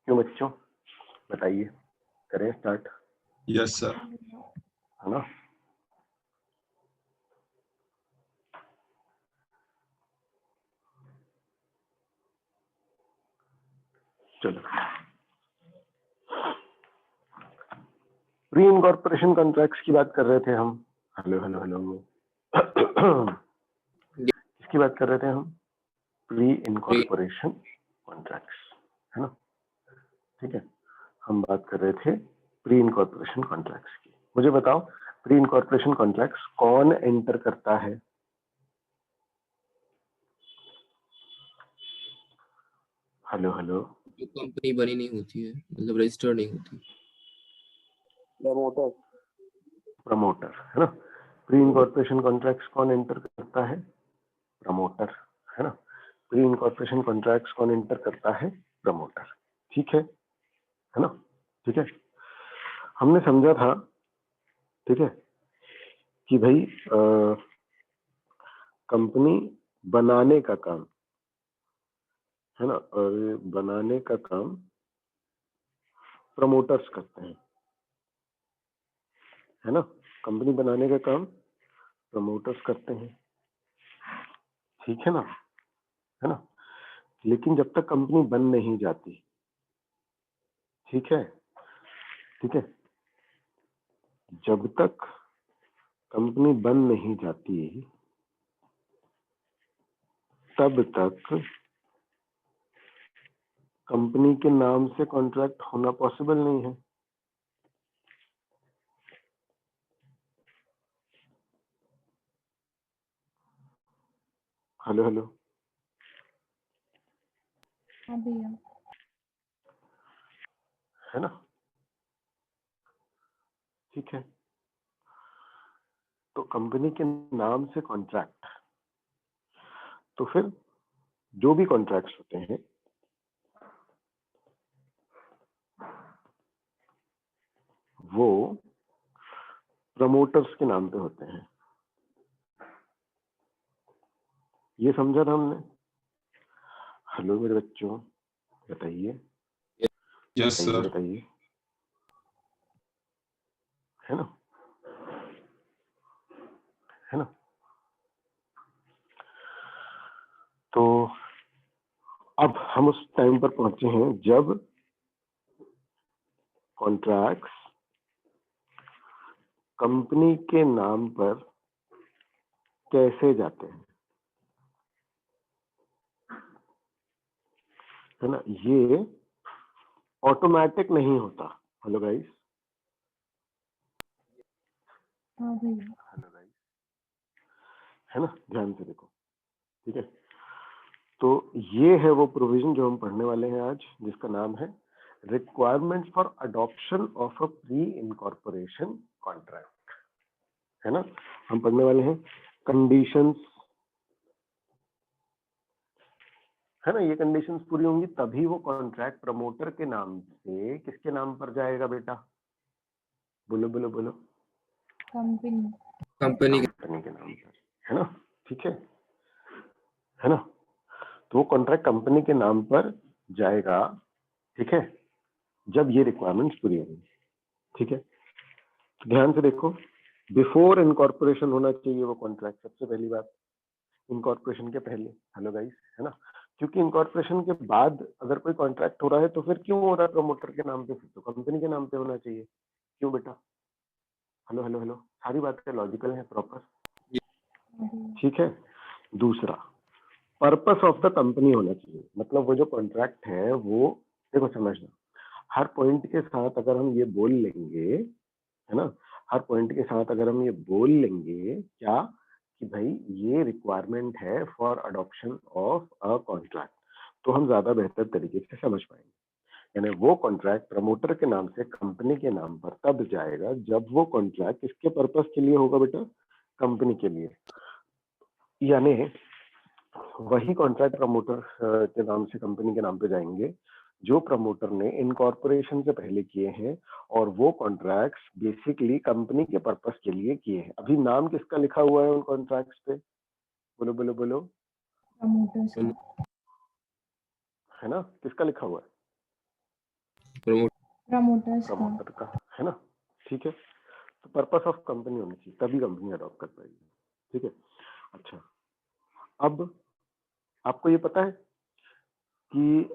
क्यों बच्चों, बताइए, करें स्टार्ट? Yes sir. है ना? चलो, प्री इनकॉर्पोरेशन कॉन्ट्रैक्ट्स की बात कर रहे थे हम। हेलो हेलो हेलो किसकी बात कर रहे थे हम? प्री इनकॉर्पोरेशन कॉन्ट्रैक्ट्स, है ना? ठीक है, हम बात कर रहे थे प्री इनकॉर्पोरेशन कॉन्ट्रैक्ट्स की। मुझे बताओ, प्री इनकॉर्पोरेशन कॉन्ट्रैक्ट्स कौन एंटर करता है? हेलो हेलो, जो कंपनी बनी नहीं होती है, मतलब रजिस्टर नहीं होती। प्रमोटर, प्रमोटर, है ना? प्री इनकॉर्पोरेशन कॉन्ट्रैक्ट्स कौन एंटर करता है? प्रमोटर, है ना? प्री इनकॉर्पोरेशन कॉन्ट्रैक्ट्स कौन एंटर करता है? प्रमोटर। ठीक है ना? ठीक है, हमने समझा था, ठीक है, कि भाई कंपनी बनाने का काम, है ना, और बनाने का काम प्रमोटर्स करते हैं, है ना? कंपनी बनाने का काम प्रमोटर्स करते हैं, ठीक है ना? है ना? लेकिन जब तक कंपनी बन नहीं जाती, ठीक है, ठीक है, जब तक कंपनी बन नहीं जाती तब तक कंपनी के नाम से कॉन्ट्रैक्ट होना पॉसिबल नहीं है। हेलो हेलो, हाँ भैया, है ना? ठीक है, तो कंपनी के नाम से कॉन्ट्रैक्ट, तो फिर जो भी कॉन्ट्रैक्ट्स होते हैं वो प्रमोटर्स के नाम पे होते हैं। ये समझा था हमने? हेलो मेरे बच्चों, बताइए, यस बताइए सर। बताइए, है ना? है ना? तो अब हम उस टाइम पर पहुंचे हैं जब कॉन्ट्रैक्ट्स कंपनी के नाम पर कैसे जाते हैं, है ना? ये ऑटोमेटिक नहीं होता। हेलो गाइस, हाँ भैया, हेलो गाइस, है ना? ध्यान से देखो, ठीक है? तो ये है वो प्रोविजन जो हम पढ़ने वाले हैं आज, जिसका नाम है requirements for adoption of a pre incorporation contract, है ना? हम पढ़ने वाले हैं कंडीशंस, है ना? ये कंडीशंस पूरी होंगी तभी वो कॉन्ट्रैक्ट प्रमोटर के नाम से किसके नाम पर जाएगा बेटा? बोलो बोलो बोलो। कंपनी, कंपनी कंपनी के नाम पर, है ना? ठीक है ना? तो वो कॉन्ट्रैक्ट कंपनी के नाम पर जाएगा, ठीक है, जब ये रिक्वायरमेंट्स पूरी होंगी, ठीक है? तो ध्यान से देखो, बिफोर इनकॉर्पोरेशन होना चाहिए वो कॉन्ट्रैक्ट, सबसे पहली बात, इनकॉर्पोरेशन के पहले। हेलो गाइस, है ना? क्योंकि इनकॉर्पोरेशन के बाद अगर कोई कॉन्ट्रैक्ट हो रहा है तो फिर क्यों हो रहा है प्रमोटर के नाम पे? फिर तो कंपनी के नाम पे होना चाहिए। क्यों बेटा? हेलो हेलो हेलो, सारी बातें लॉजिकल है, प्रॉपर, हाँ भैया, ठीक है? दूसरा, पर्पस ऑफ द कंपनी होना चाहिए, मतलब वो जो कॉन्ट्रैक्ट है वो, देखो समझना, हर पॉइंट के साथ अगर हम ये बोल लेंगे, है ना, हर पॉइंट के साथ अगर हम ये बोल लेंगे क्या, कि भाई ये रिक्वायरमेंट है for adoption of a contract, तो हम ज्यादा बेहतर तरीके से समझ पाएंगे। यानी वो कॉन्ट्रैक्ट प्रमोटर के नाम से कंपनी के नाम पर तब जाएगा जब वो कॉन्ट्रैक्ट किसके पर्पस के लिए होगा बेटा? कंपनी के लिए। यानी वही कॉन्ट्रैक्ट प्रमोटर के नाम से कंपनी के नाम पे जाएंगे जो प्रमोटर ने इनकॉर्पोरेशन से पहले किए हैं, और वो कॉन्ट्रैक्ट्स बेसिकली कंपनी के पर्पस के लिए किए हैं। अभी नाम किसका लिखा हुआ है उन कॉन्ट्रैक्ट्स पे? बोलो बोलो बोलो, प्रमोटर्स का, है ना? किसका लिखा हुआ है? प्रमोटर्स का प्रमोटर का, है ना? ठीक है, तो पर्पस ऑफ कंपनी होनी चाहिए, तभी कंपनी अडॉप्ट कर पाएगी। ठीक है, अच्छा, अब आपको ये पता है कि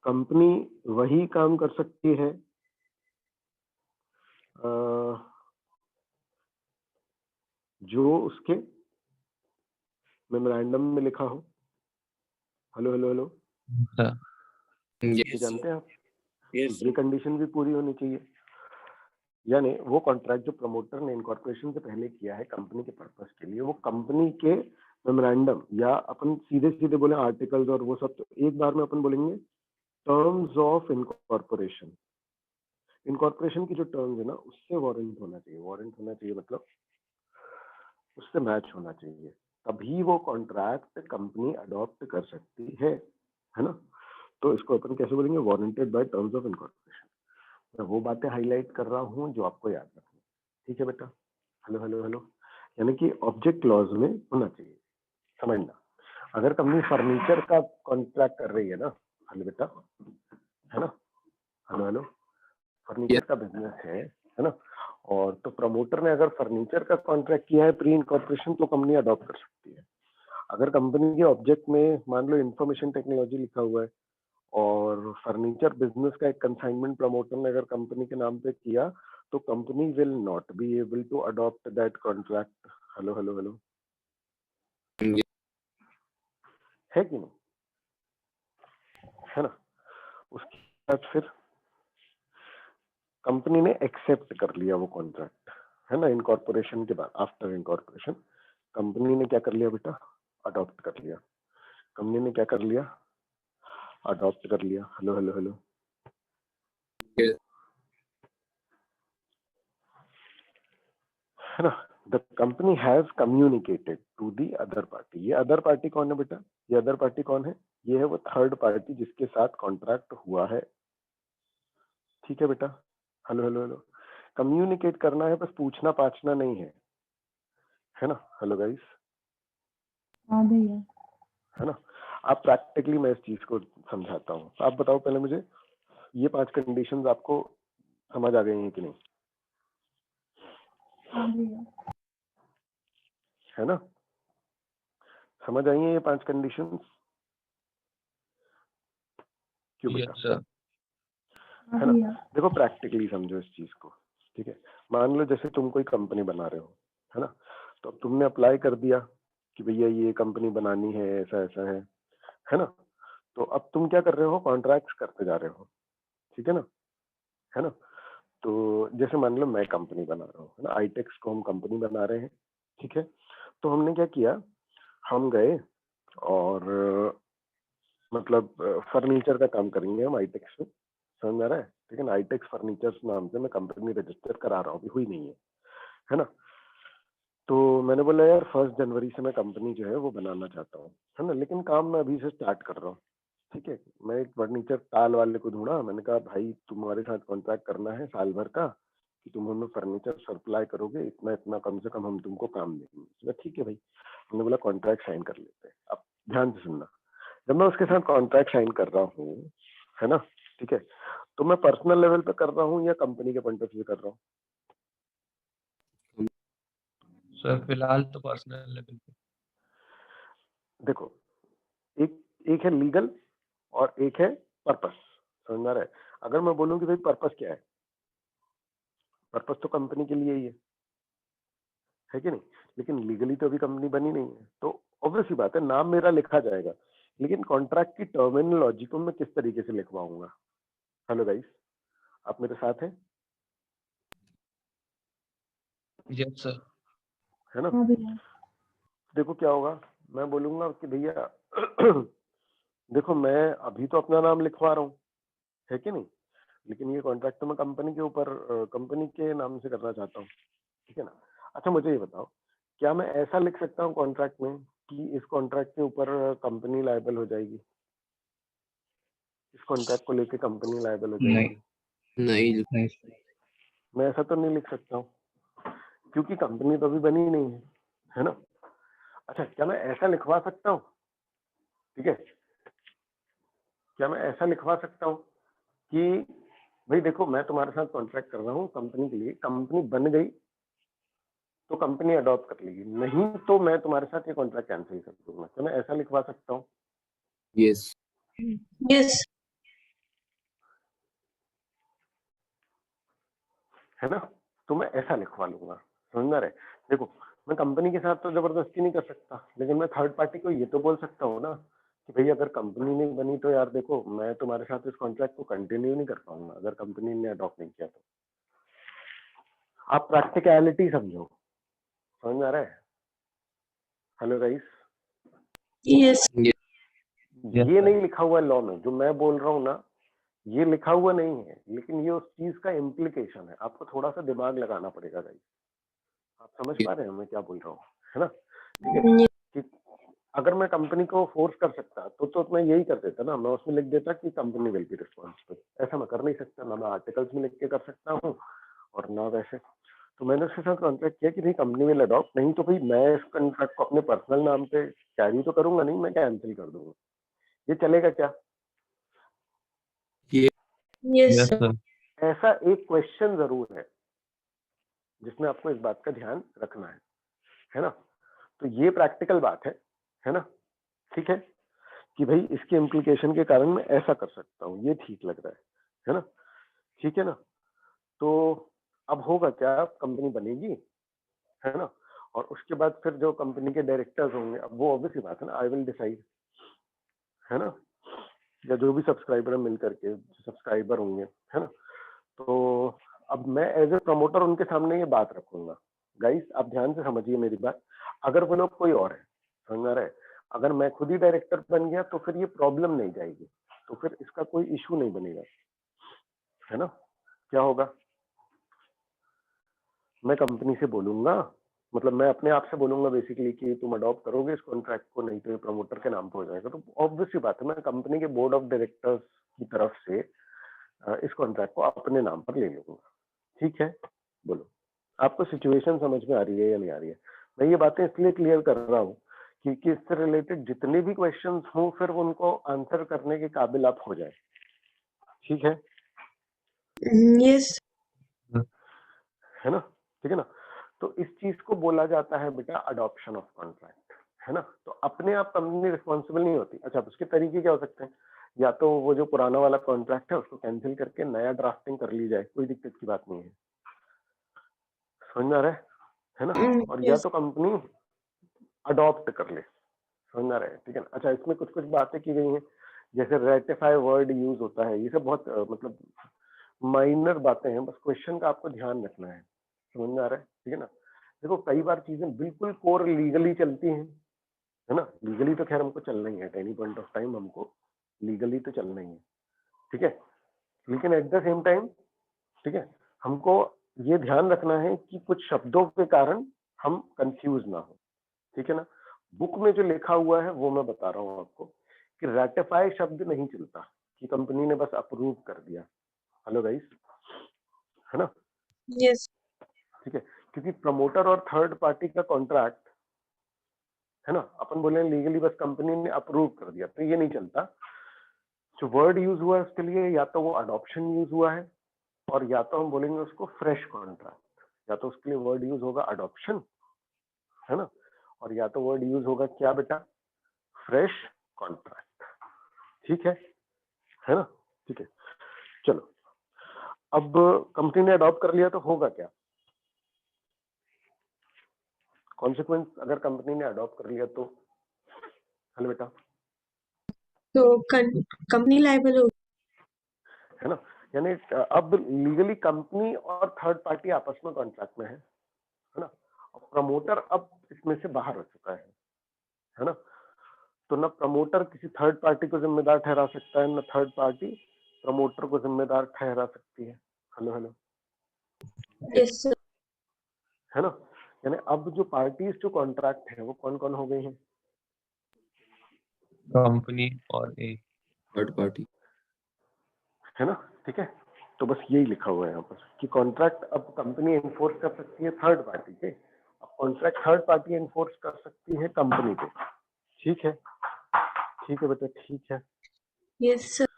कंपनी वही काम कर सकती है जो उसके मेमोरेंडम में लिखा हो। हेलो हेलो हेलो, ये जानते हैं आप? ये कंडीशन भी पूरी होनी चाहिए, यानी वो कॉन्ट्रैक्ट जो प्रमोटर ने इनकॉर्पोरेशन से पहले किया है कंपनी के पर्पस के लिए, वो कंपनी के मेमोरेंडम, या अपन सीधे सीधे बोले आर्टिकल्स और वो सब, तो एक बार में अपन बोलेंगे टर्म्स ऑफ इनकॉर्पोरेशन। इनकॉर्पोरेशन की जो टर्म्स है ना, उससे वारंट होना चाहिए। वारंट होना चाहिए मतलब उससे मैच होना चाहिए, तभी वो कॉन्ट्रैक्ट कंपनी अडॉप्ट कर सकती है ना? तो इसको अपन कैसे बोलेंगे? Warranted bye terms of incorporation. मैं वो बातें हाईलाइट कर रहा हूँ जो आपको याद रखनी। ठीक है बेटा? हेलो हेलो हेलो, यानी कि ऑब्जेक्ट क्लॉज में होना चाहिए, समझना। अगर कंपनी फर्नीचर का कॉन्ट्रैक्ट कर रही है ना, हेलो बेटा, है ना? हेलो हेलो, फर्नीचर का बिजनेस है ना? और तो प्रमोटर ने अगर फर्नीचर का कॉन्ट्रैक्ट किया है प्री इनकॉर्पोरेशन, तो कंपनी अडॉप्ट कर सकती है। अगर कंपनी के ऑब्जेक्ट में मान लो इंफॉर्मेशन टेक्नोलॉजी लिखा हुआ है और फर्नीचर बिजनेस का एक कंसाइनमेंट प्रमोटर ने अगर कंपनी के नाम पे किया, तो company will not be able to adopt that contract. Hello hello hello, है कि नहीं? है ना? उसके बाद फिर कंपनी ने एक्सेप्ट कर लिया वो कॉन्ट्रैक्ट, है ना? इनकॉर्पोरेशन के बाद, आफ्टर इनकॉर्पोरेशन कंपनी ने क्या कर लिया बेटा? अडॉप्ट कर लिया। कंपनी ने क्या कर लिया? अडॉप्ट कर लिया। हेलो हेलो हेलो, है ना? The company has communicated to the other party. ये अदर पार्टी कौन है बेटा? ये अदर पार्टी कौन है? ये है वो थर्ड पार्टी जिसके साथ कॉन्ट्रैक्ट हुआ है। ठीक है बेटा? हेलो हेलो हेलो, कम्युनिकेट करना है, बस पूछना पाछना नहीं है ना? हेलो गाइस, हाँ भैया। है ना? आप प्रैक्टिकली मैं इस चीज को समझाता हूँ। आप बताओ पहले मुझे, ये 5 कंडीशंस आपको समझ आ गई हैं कि नहीं? हाँ भैया। है ना? समझ आई हैं ये 5 कंडीशंस? क्यों बेटा? Yes sir. हाँ है ना? भैया। देखो प्रैक्टिकली समझो इस चीज को। ठीक है, मान लो जैसे तुम कोई कंपनी बना रहे हो, है ना? तो अब तुमने अप्लाई कर दिया कि भैया ये कंपनी बनानी है, ऐसा ऐसा है ना? तो अब तुम क्या कर रहे हो? कॉन्ट्रैक्ट्स करते जा रहे हो, ठीक है ना? है ना? तो जैसे मान लो मैं कंपनी बना रहा हूँ, है ना? आईटेक्स को हम कंपनी बना रहे हैं, ठीक है? तो हमने क्या किया, हम गए और मतलब फर्नीचर का काम करेंगे हम आईटेक्स में, समझ में आ रहा है? ठीक है ना? आईटेक्स फर्नीचर नाम से मैं कंपनी रजिस्टर करा रहा हूँ, अभी हुई नहीं है ना? तो मैंने बोला यार 1 जनवरी से मैं कंपनी जो है वो बनाना चाहता हूँ, है ना? लेकिन काम मैं अभी से स्टार्ट कर रहा हूँ। ठीक है, मैं एक फर्नीचर टाल वाले को ढूंढा, मैंने कहा भाई तुम्हारे साथ कॉन्ट्रैक्ट करना है साल भर का, कि तुम हमें फर्नीचर सप्लाई करोगे, इतना इतना कम से कम हम तुमको काम देंगे। उसने कहा, ठीक है भाई। हमने बोला कॉन्ट्रैक्ट साइन कर लेते हैं। अब ध्यान से सुनना, जब मैं उसके साथ कॉन्ट्रैक्ट साइन कर रहा हूँ, है ना? ठीक है, तो मैं पर्सनल लेवल पे कर रहा हूँ या कंपनी के पॉइंट ऑफ व्यू कर रहा हूँ? सर फिलहाल तो पर्सनल लेवल पे। देखो, एक एक है लीगल और एक है पर्पस, समझ में आ रहा है? अगर मैं बोलूं कि भाई पर्पस क्या है, पर्पस तो कंपनी के लिए ही है कि नहीं? लेकिन लीगली तो अभी कंपनी बनी नहीं है, तो ऑब्वियस ही बात है नाम मेरा लिखा जाएगा, लेकिन कॉन्ट्रैक्ट की टर्मिनोलॉजी को मैं किस तरीके से लिखवाऊंगा? हेलो गाइस, आप मेरे साथ हैं? Yes sir. है ना? हाँ भैया। देखो क्या होगा, मैं बोलूंगा कि भैया देखो मैं अभी तो अपना नाम लिखवा रहा हूँ, है कि नहीं? लेकिन ये कॉन्ट्रैक्ट तो मैं कंपनी के ऊपर, कंपनी के नाम से करना चाहता हूँ, ठीक है ना? अच्छा मुझे ये बताओ, क्या मैं ऐसा लिख सकता हूँ कॉन्ट्रैक्ट में कि इस कॉन्ट्रैक्ट के ऊपर कंपनी लायबल हो जाएगी, इस कॉन्ट्रैक्ट को लेके कंपनी लायबल हो नहीं जाएगी? नहीं नहीं मैं ऐसा तो नहीं लिख सकता हूँ, क्योंकि कंपनी तो अभी बनी नहीं है ना? अच्छा, क्या मैं ऐसा लिखवा सकता हूँ? ठीक है, क्या मैं ऐसा लिखवा सकता हूँ कि भाई देखो, मैं तुम्हारे साथ कॉन्ट्रैक्ट कर रहा हूँ कंपनी के लिए, कंपनी बन गई तो कंपनी अडॉप्ट कर लेगी, नहीं तो मैं तुम्हारे साथ ये कॉन्ट्रैक्ट कैंसिल कर दूंगा। तो मैं ऐसा लिखवा सकता हूँ, यस Yes. है ना? तो मैं ऐसा लिखवा लूंगा, समझ में आ रहा है? देखो, मैं कंपनी के साथ तो जबरदस्ती नहीं कर सकता, लेकिन मैं थर्ड पार्टी को ये तो बोल सकता हूँ ना कि भाई अगर कंपनी नहीं बनी तो यार देखो, मैं तुम्हारे साथ इस कॉन्ट्रैक्ट को कंटिन्यू नहीं कर पाऊंगा अगर कंपनी ने अडॉप्ट नहीं किया तो। आप प्रैक्टिकलिटी समझो, समझ में आ रहा है? Hello guys, Yes. Yes, ये sir. नहीं लिखा हुआ है लॉ में, जो मैं बोल रहा हूँ ना, ये लिखा हुआ नहीं है, लेकिन ये उस चीज का इम्प्लीकेशन है। आपको थोड़ा सा दिमाग लगाना पड़ेगा गाइस। आप समझ पा रहे हैं मैं क्या बोल रहा हूँ, है ना? ठीक है Yes. कि अगर मैं कंपनी को फोर्स कर सकता तो मैं यही कर देता ना, मैं उसमें लिख देता कि कंपनी विल बी रिस्पॉन्सिबल। ऐसा मैं कर नहीं सकता ना, मैं आर्टिकल्स में लिख के कर सकता हूँ और ना वैसे। तो मैंने उसके साथ कॉन्ट्रैक्ट किया कि नहीं कंपनी विल अडॉप्ट, नहीं तो भाई मैं इस कॉन्ट्रैक्ट को अपने पर्सनल नाम पे कैरी तो करूंगा नहीं, मैं कैंसिल कर दूंगा। ये चलेगा क्या? Yes. Yes, sir. ऐसा एक क्वेश्चन जरूर है जिसमें आपको इस बात का ध्यान रखना है ना? तो ये प्रैक्टिकल बात है ना? ठीक है कि भाई इसके इम्प्लीकेशन के कारण मैं ऐसा कर सकता हूँ, ये ठीक लग रहा है ना? ठीक है ना? तो अब होगा क्या, कंपनी बनेगी, है ना? और उसके बाद फिर जो कंपनी के डायरेक्टर्स होंगे, अब वो ऑब्वियस सी बात है ना, आई विल डिसाइड, है ना? या जो भी सब्सक्राइबर मिल करके सब्सक्राइबर होंगे, है ना? तो अब मैं एज ए प्रमोटर उनके सामने ये बात रखूंगा। गाइस आप ध्यान से समझिए मेरी बात, अगर वो लोग कोई और है, समझ में आ रहा है? अगर मैं खुद ही डायरेक्टर बन गया तो फिर ये प्रॉब्लम नहीं जाएगी, तो फिर इसका कोई इशू नहीं बनेगा, है ना? क्या होगा, मैं कंपनी से बोलूंगा, मतलब मैं अपने आप से बोलूंगा बेसिकली कि तुम अडॉप्ट करोगे इस कॉन्ट्रैक्ट को, नहीं तो ये प्रमोटर के नाम पे हो जाएगा। तो ऑब्वियस सी बात है, मैं कंपनी के बोर्ड ऑफ डायरेक्टर्स की तरफ से इस कॉन्ट्रैक्ट को अपने नाम पर ले लूंगा। ठीक है, बोलो आपको सिचुएशन समझ में आ रही है या नहीं आ रही है? मैं ये बातें इसलिए क्लियर कर रहा हूँ कि इससे रिलेटेड जितने भी क्वेश्चंस हों फिर उनको आंसर करने के काबिल आप हो जाए। ठीक है Yes. है ना? ठीक है ना? तो इस चीज को बोला जाता है बेटा अडॉप्शन ऑफ कॉन्ट्रैक्ट, है ना? तो अपने आप कंपनी रिस्पॉन्सिबल नहीं होती। अच्छा, तो उसके तरीके क्या हो सकते हैं? या तो वो जो पुराना वाला कॉन्ट्रैक्ट है उसको कैंसिल करके नया ड्राफ्टिंग कर ली जाए, कोई दिक्कत की बात नहीं है। समझ में आ रहा है ना? और या Yes. तो कंपनी अडॉप्ट कर ले, समझ में आ रहा है? ठीक है ना? अच्छा, इसमें कुछ कुछ बातें की गई हैं, जैसे रेटिफाई वर्ड यूज होता है, ये सब बहुत मतलब माइनर बातें हैं, बस क्वेश्चन का आपको ध्यान रखना है। समझ में आ रहा है? ठीक है ना? देखो कई बार चीजें बिल्कुल कोर लीगली चलती हैं, है ना? लीगली तो खैर हमको चलना ही है, at any point of time हमको लीगली तो चलना ही है, ठीक है? लेकिन एट द सेम टाइम, ठीक है, हमको ये ध्यान रखना है कि कुछ शब्दों के कारण हम कंफ्यूज ना हो, ठीक है ना? बुक में जो लिखा हुआ है वो मैं बता रहा हूँ आपको कि रेटिफाई शब्द नहीं चलता कि कंपनी ने बस अप्रूव कर दिया। हेलो गाइस, है ना? Yes. ठीक है, क्योंकि प्रमोटर और थर्ड पार्टी का कॉन्ट्रैक्ट, है ना, अपन बोले लीगली बस कंपनी ने अप्रूव कर दिया, तो ये नहीं चलता। जो वर्ड यूज हुआ है उसके लिए या तो वो अडॉप्शन यूज हुआ है, और या तो हम बोलेंगे उसको फ्रेश कॉन्ट्रैक्ट, या तो उसके लिए वर्ड यूज होगा अडॉप्शन, है ना, और या तो वर्ड यूज होगा क्या बेटा, फ्रेश कॉन्ट्रैक्ट। ठीक है ना? ठीक है, चलो अब कंपनी ने अडॉप्ट कर लिया तो होगा क्या कॉन्सिक्वेंस अगर कंपनी ने अडॉप्ट कर लिया तो? हेलो बेटा, So company liable होगी. है ना? यानी अब लीगली कंपनी और थर्ड पार्टी आपस में कॉन्ट्रैक्ट में है ना? और प्रमोटर अब इसमें से बाहर हो चुका है ना? तो ना प्रमोटर किसी थर्ड पार्टी को जिम्मेदार ठहरा सकता है, ना थर्ड पार्टी प्रमोटर को जिम्मेदार ठहरा सकती है। Hello hello, Yes, sir. है ना? यानी अब जो पार्टीज जो कॉन्ट्रैक्ट है वो कौन कौन हो गई हैं? Company और a थर्ड पार्टी। है ना? ठीक है, तो बस यही लिखा हुआ है यहाँ पर कि कॉन्ट्रैक्ट अब कंपनी एनफोर्स कर सकती है थर्ड पार्टी पे, अब कॉन्ट्रैक्ट थर्ड पार्टी एनफोर्स कर सकती है कंपनी पे। ठीक है, ठीक है बेटा, ठीक है Yes, sir.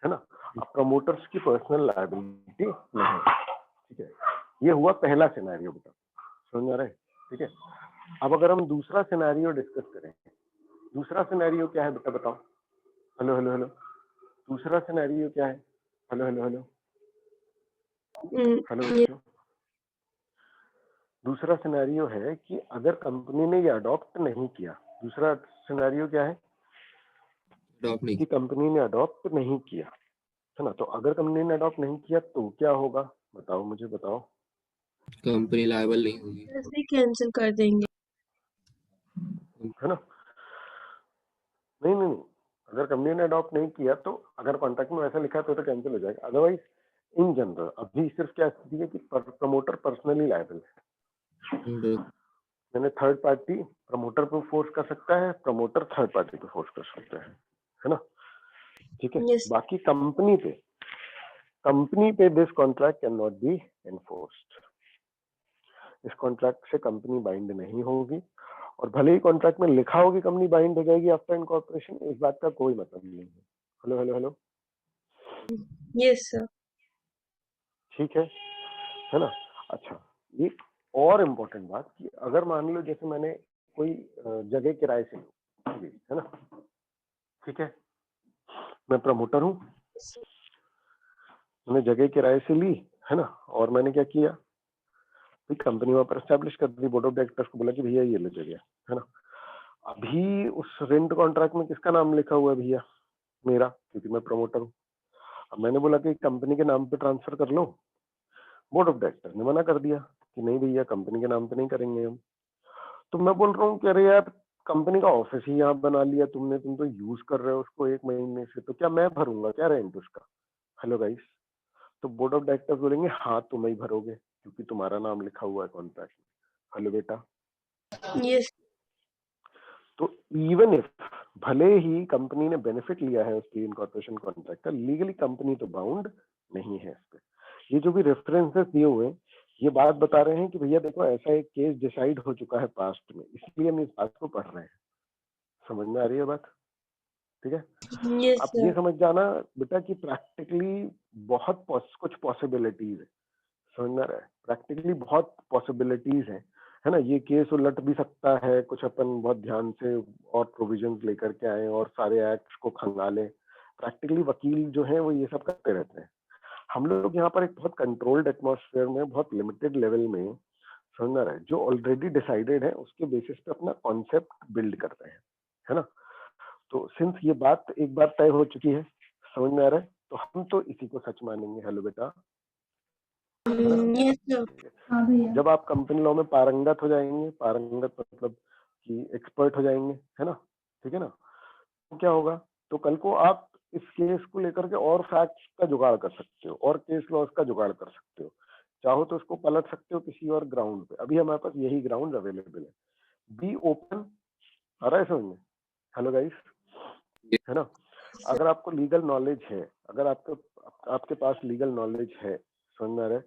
है ना? अब प्रमोटर्स की पर्सनल लायबिलिटी नहीं, ठीक है। ये हुआ पहला सिनेरियो बेटा, समझ में आ रहा है, ठीक है। अब अगर हम दूसरा सिनेरियो डिस्कस करें, दूसरा सिनेरियो क्या है बेटा बताओ। हेलो हेलो हेलो, दूसरा सिनेरियो क्या है। Hello hello hello hello Yes. बच्चों, दूसरा सिनेरियो है कि अगर कंपनी ने ये अडॉप्ट नहीं किया, दूसरा सिनेरियो क्या है अडॉप्ट नहीं कि कंपनी ने अडॉप्ट नहीं किया, है ना। तो अगर कंपनी ने अडॉप्ट नहीं किया तो क्या होगा, बताओ मुझे बताओ। कंपनी लायबल नहीं होगी, भी कैंसिल कर देंगे। है ना, नहीं नहीं नहीं, अगर कंपनी ने अडॉप्ट नहीं किया तो अगर कॉन्ट्रैक्ट में ऐसा लिखा है तो कैंसिल हो जाएगा। अदरवाइज इन जनरल अभी सिर्फ क्या स्थिति है कि प्रमोटर पर्सनली लायबल है, मैंने थर्ड पार्टी प्रमोटर पे फोर्स कर सकता है, प्रमोटर थर्ड पार्टी पे फोर्स कर सकता है ना, ठीक है। Yes. बाकी कंपनी पे this contract can not be enforced, इस कॉन्ट्रैक्ट से कंपनी बाइंड नहीं होगी, और भले ही कॉन्ट्रैक्ट में लिखा हो कि कंपनी बाइंड हो जाएगी आफ्टर इनकॉर्पोरेशन, इस बात का कोई मतलब नहीं है। Hello hello hello, Yes, sir. ठीक है ना। अच्छा, एक और इम्पोर्टेंट बात कि अगर मान लो जैसे मैंने कोई जगह किराए से ली, है ना, ठीक है, मैं प्रमोटर हूँ, मैंने जगह किराए से ली, है ना, और मैंने क्या किया, कंपनी वहां पर एस्टेब्लिश कर दी, बोर्ड ऑफ डायरेक्टर्स को बोला कि भैया ये ले जगह, है ना। अभी उस रेंट कॉन्ट्रैक्ट में किसका नाम लिखा हुआ है भैया, मेरा, क्योंकि मैं प्रमोटर हूँ। अब मैंने बोला कि कंपनी के नाम पे ट्रांसफर कर लो, बोर्ड ऑफ डायरेक्टर ने मना कर दिया कि नहीं भैया कंपनी के नाम पे नहीं करेंगे हम। तो मैं बोल रहा हूँ कि अरे यार कंपनी का ऑफिस ही यहाँ बना लिया तुमने, तुम तो यूज कर रहे हो उसको 1 महीने से, तो क्या मैं भरूंगा क्या रेंट उसका। हेलो गाइस, तो बोर्ड ऑफ डायरेक्टर्स बोलेंगे हाँ तुम ही भरोगे क्योंकि तुम्हारा नाम लिखा हुआ है कॉन्ट्रैक्ट में। हेलो बेटा, Yes. तो इवन इफ भले ही कंपनी ने बेनिफिट लिया है उसकी इनकॉर्पोरेशन कॉन्ट्रैक्ट का, लीगली कंपनी तो बाउंड नहीं है इस पे। ये जो भी रेफरेंसेस दिए हुए हैं ये बात बता रहे हैं कि भैया देखो ऐसा एक केस डिसाइड हो चुका है पास्ट में, इसलिए हम इस बात को पढ़ रहे हैं। समझ में आ रही है बात, ठीक है। Yes, आप ये sir. समझ जाना बेटा कि प्रैक्टिकली बहुत कुछ पॉसिबिलिटीज है, समझ में आ रहा है, प्रैक्टिकली बहुत पॉसिबिलिटीज है ना। ये केस उलट भी सकता है, कुछ अपन बहुत ध्यान से और प्रोविजंस लेकर के आए और सारे एक्ट्स को खंगाले। प्रैक्टिकली वकील जो है वो ये सब करते रहते हैं। हम लोग यहाँ पर एक बहुत कंट्रोल्ड एटमॉस्फेयर में, बहुत लिमिटेड लेवल में, समझ में आ रहा है, जो ऑलरेडी डिसाइडेड है उसके बेसिस पे अपना कॉन्सेप्ट बिल्ड करते हैं, है ना। तो सिंस ये बात एक बार तय हो चुकी है, समझ में आ रहा है, तो हम तो इसी को सच मानेंगे। हेलो बेटा, Yes, sir. हाँ भैया। जब आप कंपनी लॉ में पारंगत हो जाएंगे, पारंगत मतलब कि एक्सपर्ट हो जाएंगे, है ना, ठीक है ना, तो क्या होगा, तो कल को आप इस केस को लेकर के और फैक्ट्स का जुगाड़ कर सकते हो और केस लॉस का जुगाड़ कर सकते हो, चाहो तो उसको पलट सकते हो किसी और ग्राउंड पे। अभी हमारे पास यही ग्राउंड अवेलेबल है। बी ओपन, आ रहा है समझ में। हेलो गाइस, है ना, अगर आपको लीगल नॉलेज है, अगर आपके पास लीगल नॉलेज है, समझ में आ रहा है,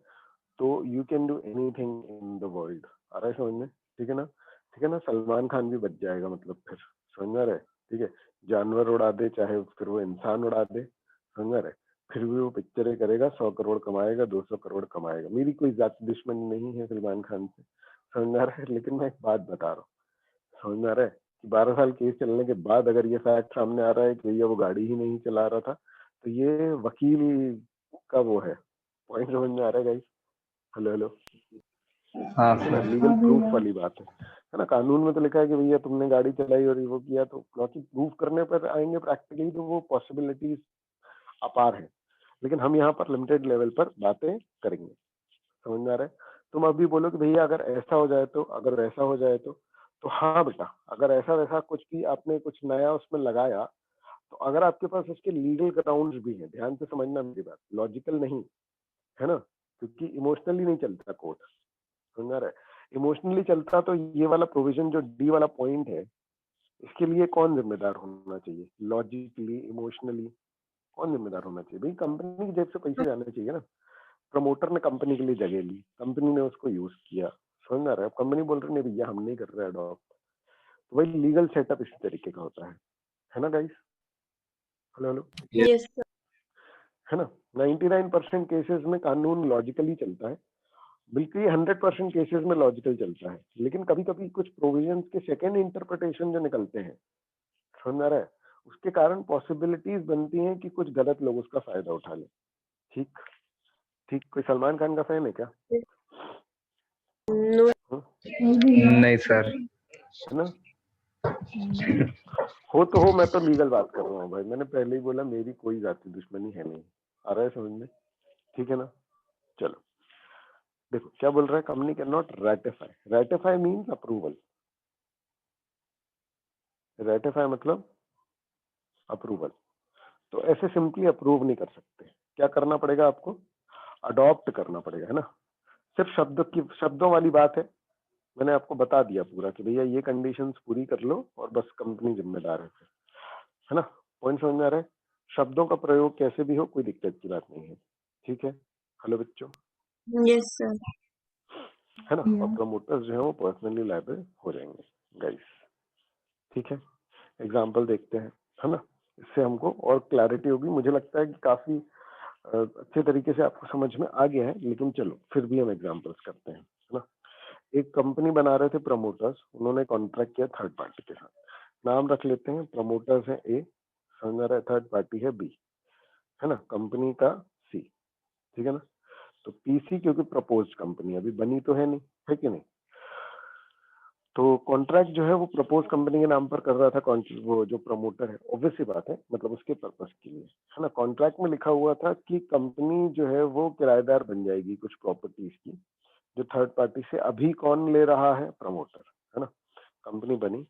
तो you can do anything in the world. आ रहा है समझ में, ठीक है ना, ठीक है ना। सलमान खान भी बच जाएगा, मतलब फिर समझ में आ रहा है, ठीक है। जानवर उड़ा दे चाहे फिर वो इंसान उड़ा दे, समझ में आ रहा है, फिर भी वो पिक्चरें करेगा, 100 करोड़ कमाएगा, 200 करोड़ कमाएगा। मेरी कोई जाति दुश्मनी नहीं है सलमान खान से, समझ में आ रहा है, लेकिन मैं एक बात बता रहा हूँ, समझ में आ रहा है कि 12 साल केस चलने के बाद अगर ये फैक्ट सामने आ रहा है कि भैया वो गाड़ी ही नहीं चला रहा था, तो ये वकील का वो है पॉइंट, समझ में आ रहा है गाइस। हेलो हेलो, हाँ ठीक है ना, सर। लीगल हाँ प्रूफ भैया। वाली बात है ना। कानून में तो लिखा है कि भैया तुमने गाड़ी चलाई और वो किया, तो बाकी प्रूफ करने पर आएंगे प्रैक्टिकली तो वो पॉसिबिलिटीज अपार है, लेकिन हम यहाँ पर लिमिटेड लेवल पर बातें करेंगे, समझ में आ रहा है। तुम अभी बोलो कि भैया अगर ऐसा हो जाए तो, अगर वैसा हो जाए तो हाँ बेटा, अगर ऐसा वैसा कुछ भी आपने कुछ नया उसमें लगाया, तो अगर आपके पास उसके लीगल ग्राउंड्स भी हैं, ध्यान से समझना मेरी बात, लॉजिकल नहीं, है ना, क्योंकि इमोशनली नहीं चलता कोर्ट, समझ में आ रहा है। इमोशनली चलता तो ये वाला प्रोविजन जो डी वाला पॉइंट है, इसके लिए कौन जिम्मेदार होना चाहिए, लॉजिकली इमोशनली कौन जिम्मेदार होना चाहिए भाई, कंपनी की जेब से पैसे जाने चाहिए ना। प्रमोटर ने कंपनी के लिए जगह ली, कंपनी ने उसको यूज किया, समझ में आ रहा है। कंपनी बोल रही नहीं भैया हम नहीं कर रहे अडॉप्ट, तो वही लीगल सेटअप इसी तरीके का होता है ना guys. Hello hello, Yes, sir. है ना। 99% केसेस में कानून लॉजिकली चलता है, बिल्कुल 100% केसेस में लॉजिकल चलता है, लेकिन कभी कभी कुछ प्रोविजंस के सेकेंड इंटरप्रिटेशन जो निकलते हैं, समझ आ रहा है, उसके कारण पॉसिबिलिटीज बनती हैं कि कुछ गलत लोग उसका फायदा उठा लें। ठीक ठीक। कोई सलमान खान का फैन है क्या? नो नहीं भैया। नहीं सर। है ना। हो तो हो, मैं तो लीगल बात कर रहा हूँ भाई, मैंने पहले ही बोला मेरी कोई जाति दुश्मनी है नहीं। आ रहा है समझ में? ठीक है ना। चलो देखो क्या बोल रहा है, company can not ratify. Ratify means approval. Ratify मतलब अप्रूवल। तो ऐसे सिंपली अप्रूव नहीं कर सकते, क्या करना पड़ेगा आपको? अडॉप्ट करना पड़ेगा, है ना। सिर्फ शब्दों वाली बात है, मैंने आपको बता दिया पूरा कि भैया ये कंडीशंस पूरी कर लो और बस कंपनी जिम्मेदार है ना। पॉइंट समझ में आ रहा है? शब्दों का प्रयोग कैसे भी हो, कोई दिक्कत की बात नहीं है। ठीक है। हेलो बच्चों, यस सर है ना। और भैया प्रमोटर्स जो है वो पर्सनली लायबल हो जाएंगे गाइस। ठीक है। एग्जाम्पल देखते हैं, है ना। इससे हमको और क्लैरिटी होगी। मुझे लगता है कि काफी अच्छे तरीके से आपको समझ में आ गया है, लेकिन चलो फिर भी हम एग्जाम्पल्स करते हैं, है ना। एक कंपनी बना रहे थे प्रमोटर्स, उन्होंने कॉन्ट्रैक्ट किया थर्ड पार्टी के साथ। नाम रख लेते हैं, प्रमोटर्स है ए, समझ रहा है, थर्ड पार्टी है बी, है ना, कंपनी का सी। ठीक है ना। तो पीसी क्योंकि प्रपोज्ड कंपनी अभी बनी तो है नहीं, है कि नहीं। तो कॉन्ट्रैक्ट जो है वो प्रपोज कंपनी के नाम पर कर रहा था, वो जो प्रमोटर है, ऑब्वियस सी बात है, मतलब उसके पर्पस के लिए, है ना। कॉन्ट्रैक्ट में लिखा हुआ था कि कंपनी जो है वो किराएदार बन जाएगी कुछ प्रॉपर्टीज की, जो थर्ड पार्टी से अभी कौन ले रहा है, प्रमोटर, है ना। कंपनी बनी,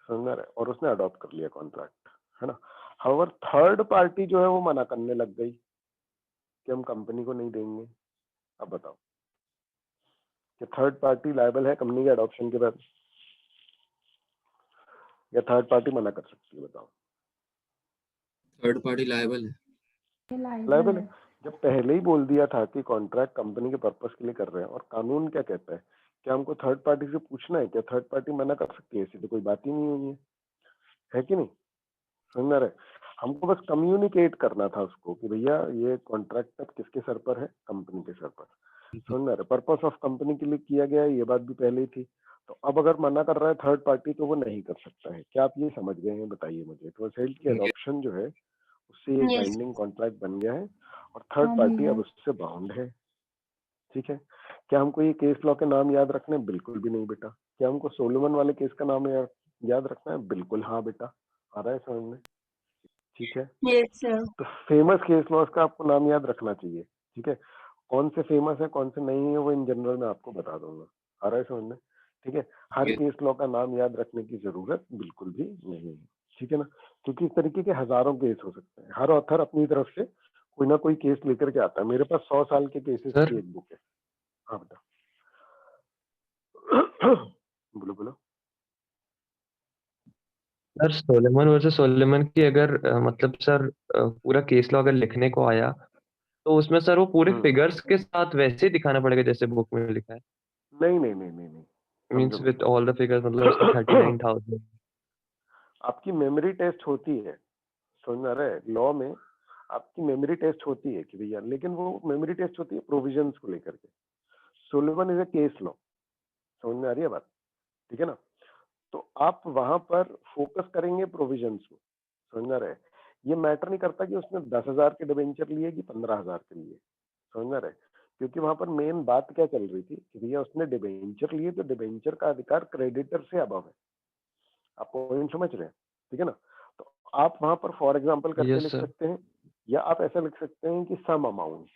समझ रहा है, और उसने अडॉप्ट कर लिया कॉन्ट्रैक्ट, है ना। हाउएवर थर्ड पार्टी जो है वो मना करने लग गई कि हम कंपनी को नहीं देंगे। अब बताओ कि थर्ड पार्टी लायबल है कंपनी के अडॉप्शन के बाद, या थर्ड पार्टी मना कर सकती है? बताओ। थर्ड पार्टी लायबल है। ये लायबल लाइबल है। है। जब पहले ही बोल दिया था कि कॉन्ट्रैक्ट कंपनी के पर्पस के लिए कर रहे हैं, और कानून क्या कहता है, क्या हमको थर्ड पार्टी से पूछना है क्या थर्ड पार्टी मना कर सकती है? ऐसी तो कोई बात ही नहीं हुई है कि नहीं। समझ में आ रहा है? हमको बस कम्युनिकेट करना था उसको कि भैया ये कॉन्ट्रैक्ट अब किसके सर पर है, कंपनी के सर पर। समझ में आ रहा है? पर्पस ऑफ कंपनी के लिए किया गया है, ये बात भी पहले ही थी। तो अब अगर मना कर रहा है थर्ड पार्टी तो वो नहीं कर सकता है। क्या आप ये समझ गए हैं? बताइए मुझे। तो सेल की अडॉप्शन जो है उससे एक यस बाइंडिंग कॉन्ट्रैक्ट बन गया है, और थर्ड हाँ पार्टी भैया। अब उससे बाउंड है। ठीक है। क्या हमको ये केस लॉ के नाम याद रखने हैं? बिल्कुल भी नहीं बेटा। क्या हमको सोलोमन वाले केस का नाम याद रखना है? बिल्कुल हाँ बेटा। आ रहा है समझ में? ठीक है। यस सर तो फेमस केस लॉज का आपको नाम याद रखना चाहिए। ठीक है। कौन से फेमस है कौन से नहीं है वो इन जनरल में आपको बता दूंगा। आ रहा है समझ में? ठीक है। हर केस लॉ का नाम याद रखने की जरूरत बिल्कुल भी नहीं है। ठीक है ना। क्योंकि इस तरीके के हजारों केस हो सकते हैं, हर ऑथर अपनी तरफ से कोई ना कोई केस लेकर के आता है। मेरे पास 100 साल के केसेस सर की एक बुक है। हाँ बेटा। बोलो बोलो। सर सोलेमन वर्सेस सोलेमन की अगर मतलब सर पूरा केस लॉ अगर लिखने को आया तो उसमें सर वो पूरे फिगर्स के साथ वैसे ही दिखाना पड़ेगा जैसे बुक में लिखा है। नहीं नहीं नहीं नहीं नहीं, समझो means with all the figures, मतलब उसका मेरी। 39,000। आपकी मेमोरी टेस्ट होती है, समझ में आ रहा है? लॉ में आपकी मेमोरी टेस्ट होती है कि भैया, लेकिन वो मेमोरी टेस्ट होती है प्रोविजंस को लेकर के। Sullivan is a case law, समझ में आ रही है बात? ठीक है ना। तो आप वहां पर फोकस करेंगे प्रोविजंस को, समझ में आ रहा है? ये मैटर नहीं करता कि उसने 10,000 के डिबेंचर लिए कि 15,000 के लिए, समझ में आ रहा है? क्योंकि वहां पर मेन बात क्या चल रही थी कि भैया उसने डिबेंचर लिए तो डिबेंचर का अधिकार क्रेडिटर से अबव है। आप पॉइंट समझ रहे हैं? ठीक है ना। तो आप वहां पर फॉर एग्जाम्पल करके यस लिख सर। सकते हैं, या आप ऐसा लिख सकते हैं कि सम अमाउंट,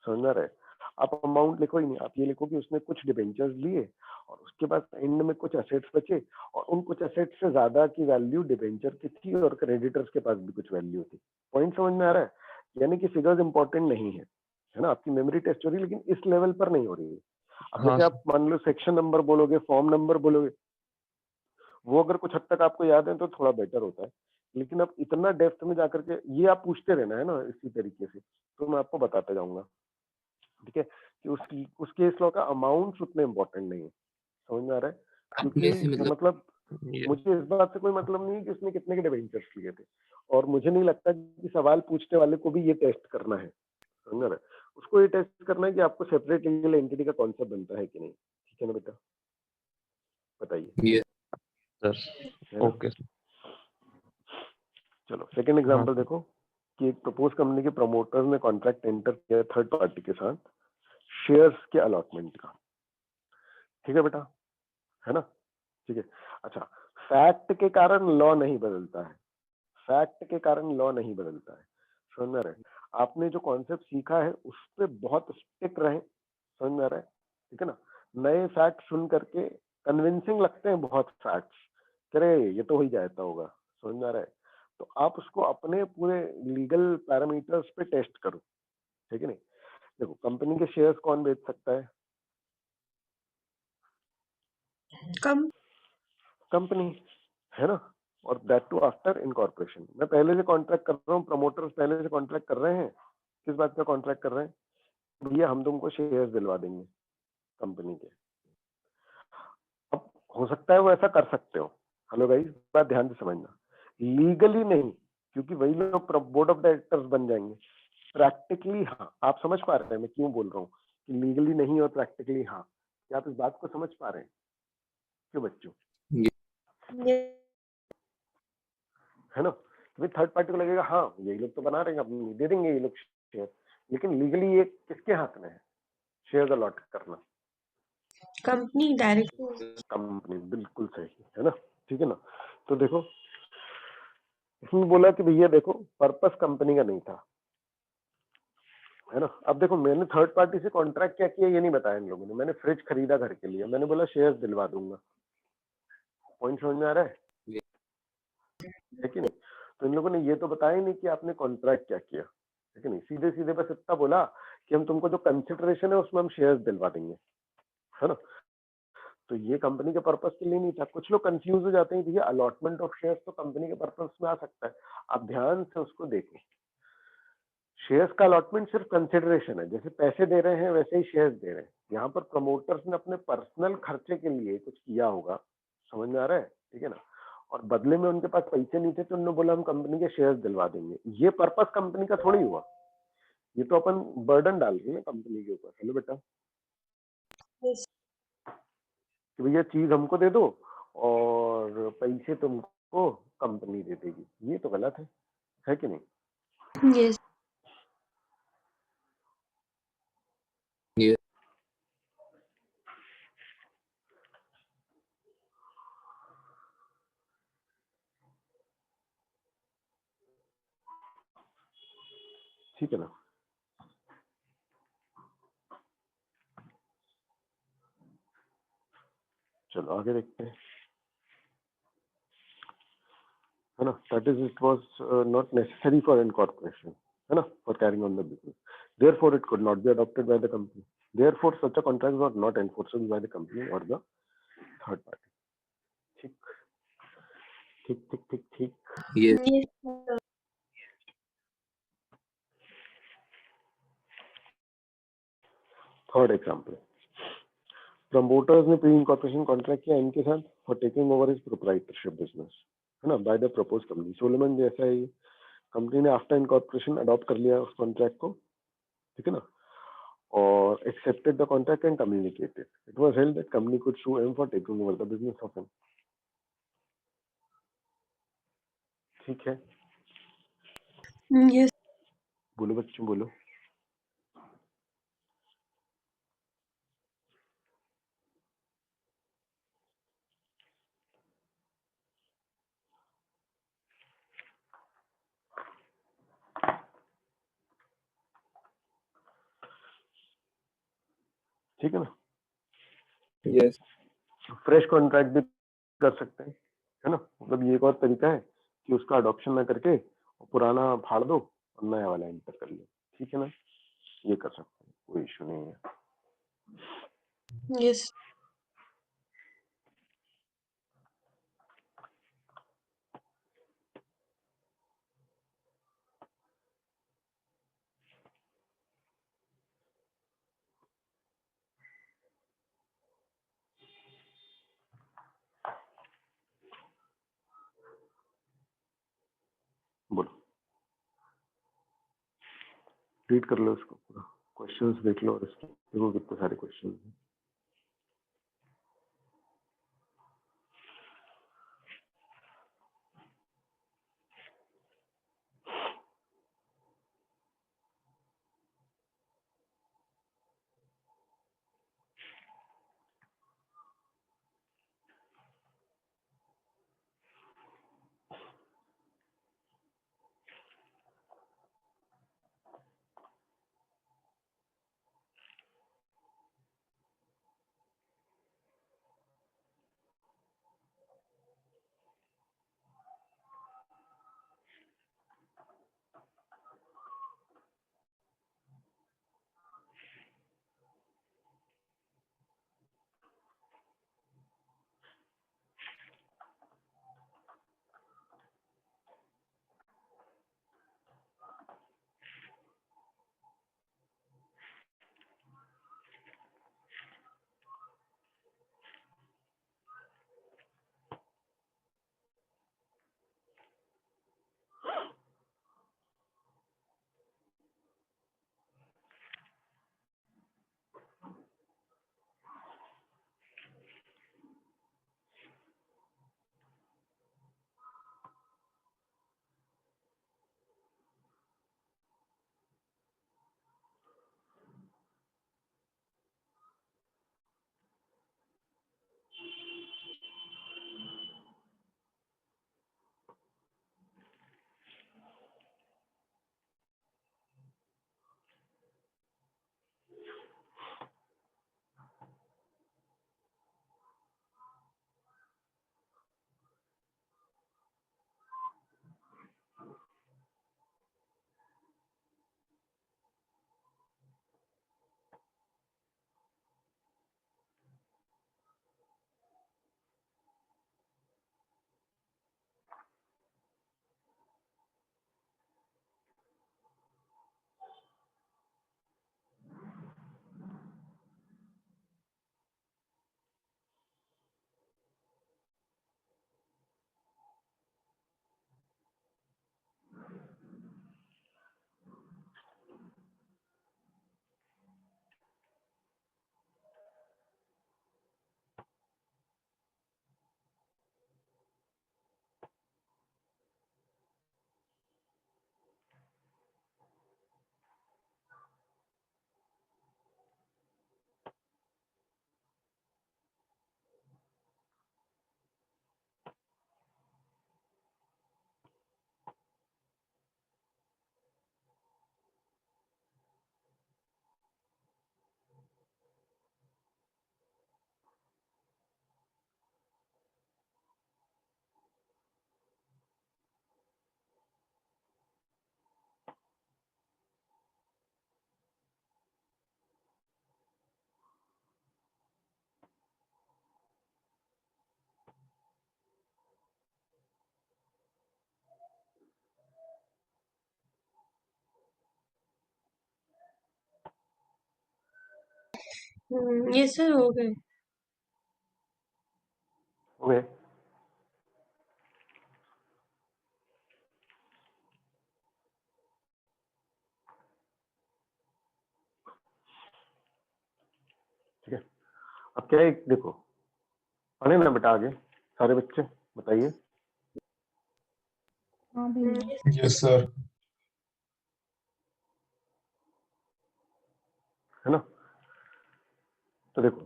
समझ में आ रहा है? आप अमाउंट लिखो ही नहीं, आप ये लिखो कि उसने कुछ डिबेंचर्स लिए और उसके बाद एंड में कुछ एसेट्स बचे, और उन कुछ एसेट्स से ज्यादा की वैल्यू डिबेंचर की थी और क्रेडिटर्स के पास भी कुछ वैल्यू थी। पॉइंट समझ में आ रहा है? यानी कि फिगर्स इंपॉर्टेंट नहीं है ना। आपकी मेमोरी टेस्ट हो रही है लेकिन इस लेवल पर नहीं हो रही है। अब हाँ जैसे सर। आप मान लो सेक्शन नंबर बोलोगे, फॉर्म नंबर बोलोगे, वो अगर कुछ हद तक आपको याद है तो थोड़ा बेटर होता है। लेकिन अब इतना डेप्थ में जाकर के ये आप पूछते रहना है ना इसी तरीके से, तो मैं आपको बताता जाऊंगा। ठीक है। कि उस केस लॉ का अमाउंट उतने इंपॉर्टेंट नहीं है, समझ में आ रहा है? अपने से क्योंकि मतलब मतलब ये मुझे इस बात से कोई मतलब नहीं है कि उसने कितने के डिबेंचर्स लिए थे, और मुझे नहीं लगता कि सवाल पूछने वाले को भी ये टेस्ट करना है, समझ रहे? उसको ये टेस्ट करना है कि आपको सेपरेट लीगल एंटिटी का कॉन्सेप्ट बनता है कि नहीं। ठीक है ना बेटा, बताइए, Yes. सर। है ना? Okay sir. चलो सेकंड हाँ एग्जांपल सर। देखो कि एक प्रपोज कंपनी के प्रमोटर्स ने कॉन्ट्रैक्ट एंटर किया थर्ड पार्टी के साथ शेयर्स के अलॉटमेंट का। ठीक है बेटा, है ना? ठीक है। अच्छा, फैक्ट के कारण लॉ नहीं बदलता है, फैक्ट के कारण लॉ नहीं बदलता है, समझ में आ रहा है? आपने जो कॉन्सेप्ट सीखा है उस पे बहुत स्टिक रहे, समझ में आ रहा है? ठीक है ना? नए फैक्ट सुन करके कन्विंसिंग लगते हैं बहुत फैक्ट्स, अरे ये तो हो ही जाता होगा, समझ में आ रहा है? तो आप उसको अपने पूरे लीगल पैरामीटर्स पे टेस्ट करो, ठीक है नहीं? देखो, कंपनी के शेयर्स कौन बेच सकता है? कम कंपनी, है ना? और दैट टू आफ्टर इनकॉर्पोरेशन। मैं पहले से कॉन्ट्रैक्ट कर रहा हूँ, प्रमोटर्स पहले से कॉन्ट्रैक्ट कर रहे हैं, किस बात का कॉन्ट्रैक्ट कर रहे हैं? भैया हम तुमको शेयर्स दिलवा देंगे कंपनी के। अब हो सकता है वो ऐसा कर सकते हो, हेलो गाइस, बात ध्यान से समझना, लीगली नहीं, क्योंकि वही लोग बोर्ड ऑफ डायरेक्टर्स बन जाएंगे। प्रैक्टिकली हाँ, आप समझ पा रहे हैं मैं क्यों बोल रहा हूँ कि लीगली नहीं और प्रैक्टिकली हाँ? क्या आप इस बात को समझ पा रहे हैं? क्यों बच्चों, ये है ना? तो थर्ड पार्टी को लगेगा हाँ यही लोग तो बना रहे हैं, अपनी दे देंगे ये लोग शेयर, लेकिन लीगली ये किसके हाथ में है शेयर अलॉट करना? कंपनी डायरेक्टर कंपनी, बिल्कुल सही, है ना? ठीक है ना? तो देखो, इसमें बोला कि भैया देखो पर्पस कंपनी का नहीं था, है ना? अब देखो, मैंने थर्ड पार्टी से कॉन्ट्रैक्ट क्या किया ये नहीं बताया इन लोगों ने। मैंने फ्रिज खरीदा घर के लिए, मैंने बोला शेयर्स दिलवा दूंगा। पॉइंट समझ में आ रहा है कि नहीं? तो इन लोगों ने ये तो बताया ही नहीं कि आपने कॉन्ट्रैक्ट क्या किया, है कि नहीं? सीधे सीधे बस इतना बोला कि हम तुमको जो कंसिडरेशन है उसमें हम शेयर्स दिलवा देंगे, है ना? तो ये कंपनी के पर्पस के लिए नहीं था। कुछ लोग कंफ्यूज हो जाते हैं, भैया अलॉटमेंट ऑफ शेयर्स तो कंपनी के पर्पस में आ सकता है। आप ध्यान से उसको देखो, शेयर्स का अलॉटमेंट सिर्फ कंसिडरेशन है, जैसे पैसे दे रहे हैं वैसे ही शेयर्स दे रहे हैं। यहाँ पर प्रमोटर्स ने अपने पर्सनल खर्चे के लिए कुछ किया होगा, समझ में आ रहा है? ठीक है ना? और बदले में उनके पास पैसे नहीं थे तो उन्होंने बोला हम कंपनी के शेयर्स दिलवा देंगे। ये पर्पस कंपनी का थोड़ी हुआ, ये तो अपन बर्डन डाल रहे हैं कंपनी के ऊपर। हेलो बेटा, Yes. कि भैया चीज हमको दे दो और पैसे तुमको कंपनी दे देगी, ये तो गलत है कि नहीं? Yes. Yes. ठीक है ना? चलो आगे देखते हैं, है ना? That is it was not necessary for incorporation, है ना, for carrying on the business, therefore it could not be adopted by the company, therefore such a contract was not enforceable by the company और the third party. ठीक ठीक ठीक ठीक ठीक। Yes. Yes, sir. Third example, promoters ने pre incorporation contract किया इनके साथ for taking over his proprietorship business, है ना, by the propose company. Solomon जैसा ही कंपनी ने आफ्टर इनकॉर्पोरेशन अडॉप्ट कर लिया उस कॉन्ट्रैक्ट को, ठीक है ना, or accepted the contract and communicated. It was held that company could sue him for taking over the business of him. ठीक है, Yes. बोलो बच्चों बोलो। ठीक है ना? Yes. फ्रेश कॉन्ट्रैक्ट भी कर सकते हैं, है ना? मतलब ये एक और तरीका है कि उसका अडॉप्शन ना करके पुराना फाड़ दो और नया वाला एंटर कर लो। ठीक है ना? ये कर सकते हैं, कोई इशू नहीं है। Yes. रीड कर लो उसको पूरा, क्वेश्चंस देख लो और इसके देखो कितने सारे क्वेश्चन हैं। यस सर, हो गए। ओके, ठीक है। अब क्या है, देखो पढ़े ना बेटा आगे सारे बच्चे, बताइए। हाँ भैया। Yes sir. है ना, तो देखो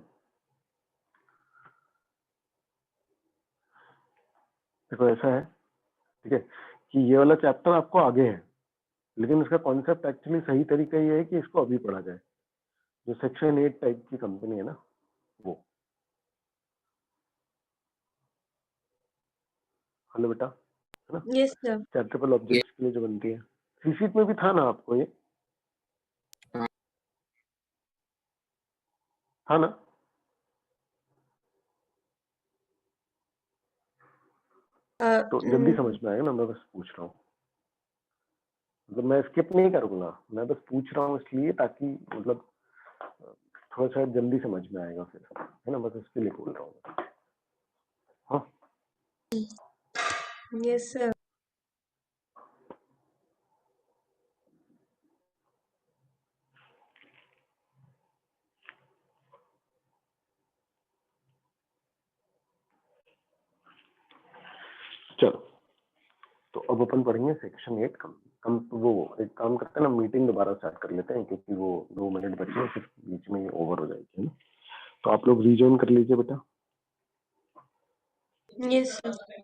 देखो ऐसा है, ठीक है, कि ये वाला चैप्टर आपको आगे है, लेकिन इसका कॉन्सेप्ट एक्चुअली सही तरीका ये है कि इसको अभी पढ़ा जाए। जो सेक्शन 8 टाइप की कंपनी है ना, वो। हेलो बेटा, है ना, यस सर। चैप्टरबल ऑब्जेक्ट्स के लिए जो बनती है, सीशीट में भी था ना आपको ये, हाँ। था ना? तो जल्दी समझ में आएगा ना, मैं बस पूछ रहा हूँ, मतलब मैं स्किप नहीं करूंगा, मैं बस पूछ रहा हूँ इसलिए ताकि मतलब थोड़ा सा जल्दी समझ में आएगा फिर, है ना, बस इसके लिए बोल रहा हूँ। हाँ यस सर। चलो, तो अब अपन पढ़ेंगे सेक्शन 8 कम वो एक काम करते हैं ना, मीटिंग दोबारा स्टार्ट कर लेते हैं क्योंकि वो 2 मिनट बचे हैं, फिर बीच में ओवर हो जाएगी, है ना। तो आप लोग रीजॉइन कर लीजिए बेटा। Yes sir.